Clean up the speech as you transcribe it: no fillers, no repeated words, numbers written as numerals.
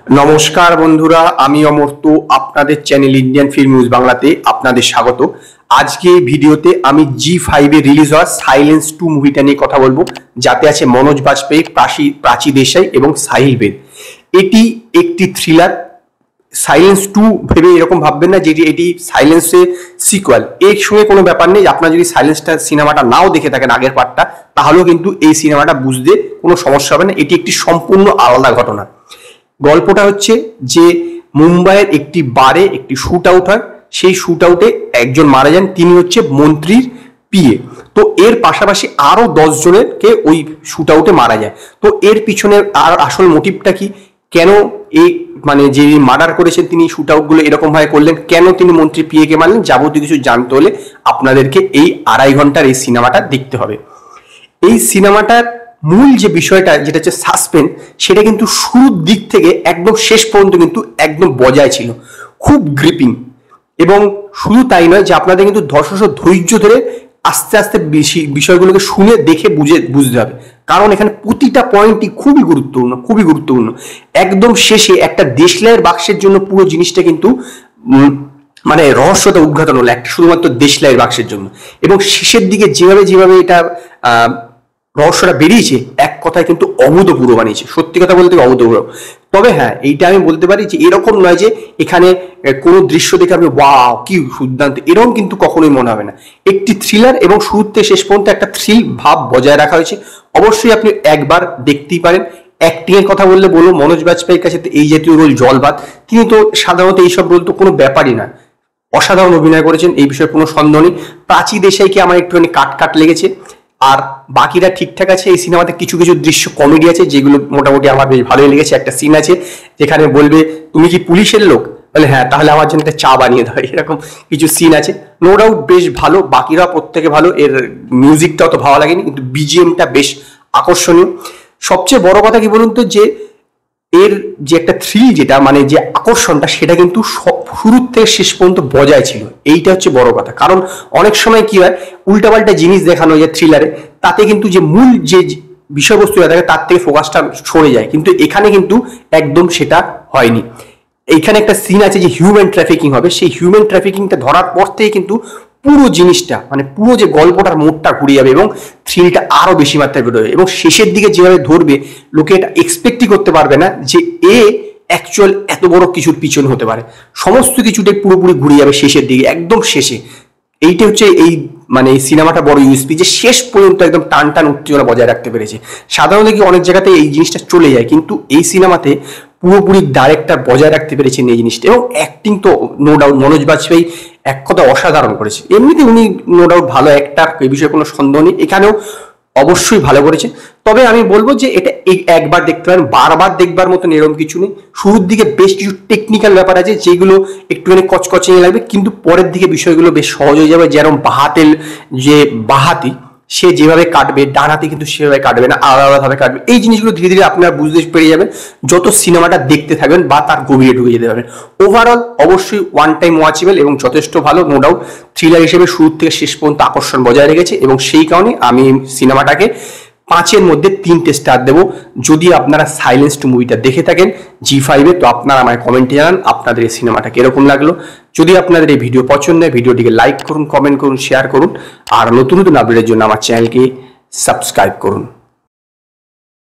नमस्कार बंधुरा आमी अमर्त आपनादेर चैनल इंडियन फिल्म निউজ बांगलाते आपनादेर स्वागत। आज के भिडियोते आमी G5 रिलीज हुआ साइलेंस 2 मुभिटा निये कथा बोलबो, जाते आछे मनोज बाजपेयी, प्राची देसाई एबं साहिल बेद। एटी एकटी थ्रिलार। साइलेंस 2 ভেবে এরকম ভাববেন না যে এটি সাইলেন্সের সিকুয়াল। এর সঙ্গে কোনো ব্যাপার নেই। আপনারা যদি সাইলেন্সটা সিনেমাটা নাও দেখে থাকেন আগের পার্টটা, তাহলেও কিন্তু এই সিনেমাটা বুঝতে কোনো সমস্যা হবে না। এটি একটি সম্পূর্ণ আলাদা ঘটনা। গল্পটা হচ্ছে যে মুম্বাইয়ের একটি বারে একটি শুট আউট হয়। সেই শুট আউটে একজন মারা যান, তিনি হচ্ছে মন্ত্রীর পিএ। তো এর পাশাপাশি আরো 10 জনেরকে ওই শুট আউটে মারা যায়। তো এর পিছনে আর আসল মোটিভটা কি, কেন এই মানে যে মার্ডার করেছেন তিনি শুট আউট গুলো এরকম ভাবে করলেন, কেন তিনি মন্ত্রী পিএ কে মারলেন, যাবতীয় কিছু জানতে হলে আপনাদেরকে এই 2.5 ঘন্টার এই সিনেমাটা দেখতে হবে। এই সিনেমাটার মূল যে বিষয়টা যেটা হচ্ছে সাসপেন্স, সেটা কিন্তু শুরুর দিক থেকে একদম শেষ পর্যন্ত কিন্তু একদম বজায় ছিল, খুব গ্রিপিং। এবং শুধু তাই নয় যে আপনাদের কিন্তু দর্শক ধৈর্য ধরে আস্তে আস্তে বিষয়গুলোকে শুনে দেখে বুঝতে হবে, কারণ এখানে প্রতিটা পয়েন্টই খুবই গুরুত্বপূর্ণ। একদম শেষে একটা দেশলাইয়ের বাক্সের জন্য পুরো জিনিসটা কিন্তু মানে রহস্যটা উদ্ঘাটন হলো একটা শুধুমাত্র দেশলাইয়ের বাক্সের জন্য। এবং শেষের দিকে যেভাবে এটা রহস্যটা বেরিয়েছে, এক কথায় কিন্তু অভূতপূর্ব বানিয়েছে। সত্যি কথা বলতে অভূতপূর্ব। তবে হ্যাঁ, এইটা আমি বলতে পারি যে এরকম নয় যে এখানে কোনো দৃশ্য দেখে আপনি ওয়াও কি দুর্দান্ত, এরকম কিন্তু কখনোই মনে হবে না। একটি থ্রিলার এবং শুরু থেকে শেষ পর্যন্ত একটা থ্রিল ভাব বজায় রাখা হয়েছে। অবশ্যই আপনি একবার দেখতেই পারেন। অ্যাক্টিং এর কথা বললে বলবো, মনোজ বাজপেয়ীর কাছে তো এই জাতীয় রোল জলবাদ। তিনি তো সাধারণত এইসব রোল তো কোনো ব্যাপারই না, অসাধারণ অভিনয় করেছেন, এই বিষয়ে কোনো সন্দেহ নেই। প্রাচী দেশাইকে আমার একটুখানি কাট লেগেছে, আর বাকিরা ঠিকঠাক আছে। এই সিনেমাতে কিছু দৃশ্য কমেডি আছে যেগুলো মোটামুটি আমার বেশ ভালোই লেগেছে। একটা সিন আছে যেখানে বলবে তুমি কি পুলিশের লোক, বলে হ্যাঁ, তাহলে আমার জন্য একটা চা বানিয়ে দাও, এরকম কিছু সিন আছে। নো ডাউট বেশ ভালো, বাকিরা প্রত্যেকে ভালো। এর মিউজিকটাও তো ভালো লাগেনি, কিন্তু বিজিএমটা বেশ আকর্ষণীয়। সবচেয়ে বড় কথা কি বলুন তো, যে এর যে একটা থ্রিল, যেটা মানে যে আকর্ষণটা, সেটা কিন্তু শুরুর থেকে শেষ পর্যন্ত বজায় ছিল। এইটা হচ্ছে বড় কথা। কারণ অনেক সময় কি হয়, উল্টাপাল্টা জিনিস দেখানো যায় থ্রিলারে, তাতে কিন্তু যে মূল যে বিষয়বস্তু থাকে তার থেকে ফোকাসটা সরে যায়। কিন্তু এখানে কিন্তু একদম সেটা হয়নি। এইখানে একটা সিন আছে যে হিউম্যান ট্রাফিকিং হবে। সেই হিউম্যান ট্রাফিকিংটা ধরার পর থেকে কিন্তু পুরো জিনিসটা মানে পুরো যে গল্পটার মোড়টা ঘুরে যাবে এবং থ্রিলটা আরো বেশি মাত্রায় বেরোবে। এবং শেষের দিকে যেভাবে ধরবে, লোকে এটা এক্সপেক্টই করতে পারবে না যে অ্যাকচুয়াল এত বড় কিছুর পিছনে হতে পারে। সমস্ত কিছুটাই পুরোপুরি ঘুরে যাবে শেষের দিকে, একদম শেষে। এইটা হচ্ছে এই মানে এই সিনেমাটা বড় ইউএসপি, যে শেষ পর্যন্ত একদম টান উত্তেজনা বজায় রাখতে পেরেছে। সাধারণত কি অনেক জায়গাতে এই জিনিসটা চলে যায়, কিন্তু এই সিনেমাতে পুরোপুরি ডাইরেক্টর বজায় রাখতে পেরেছেন এই জিনিসটা। এবং অ্যাক্টিং তো নো ডাউট মনোজ বাজপেয়ী এক কথা অসাধারণ করেছে। এমনিতে উনি নো ডাউট ভালো অ্যাক্টর, এই বিষয়ে কোনো সন্দেহ নেই। এখানেও অবশ্যই ভালো করেছে। তবে আমি বলবো যে এটা একবার দেখতে পারেন, বারবার দেখবার মতন এরকম কিছু নেই। শুরুর দিকে বেশ কিছু টেকনিক্যাল ব্যাপার আছে যেগুলো একটুখানি কচকচে লাগবে, কিন্তু পরের দিকে বিষয়গুলো বেশ সহজ হয়ে যাবে। যেরকম বাহাতি সে যেভাবে কাটবে, ডানাতে কিন্তু সেভাবে কাটবে না, আলাদাভাবে কাটবে। এই জিনিসগুলো ধীরে ধীরে আপনারা বুঝতে পেরে যাবেন যত সিনেমাটা দেখতে থাকবেন বা তার গভীরে ঢুকে যেতে পারবেন। ওভারঅল অবশ্যই ওয়ান টাইম ওয়াচেবল এবং যথেষ্ট ভালো। নো ডাউট থ্রিলার হিসেবে শুরু থেকে শেষ পর্যন্ত আকর্ষণ বজায় রেখেছে, এবং সেই কারণে আমি সিনেমাটাকে 5-এর মধ্যে 3টে স্টার দেবো। যদি আপনারা সাইলেন্স 2 মুভিটা দেখে থাকেন G5 তো আপনারা আমায় কমেন্টে জানান আপনাদের এই সিনেমাটা কিরকম লাগলো। যদি আপনাদের এই ভিডিও পছন্দ হয়, ভিডিওটিকে লাইক করুন, কমেন্ট করুন, শেয়ার করুন, আর নতুন আপডেটের জন্য আমার চ্যানেলকে সাবস্ক্রাইব করুন।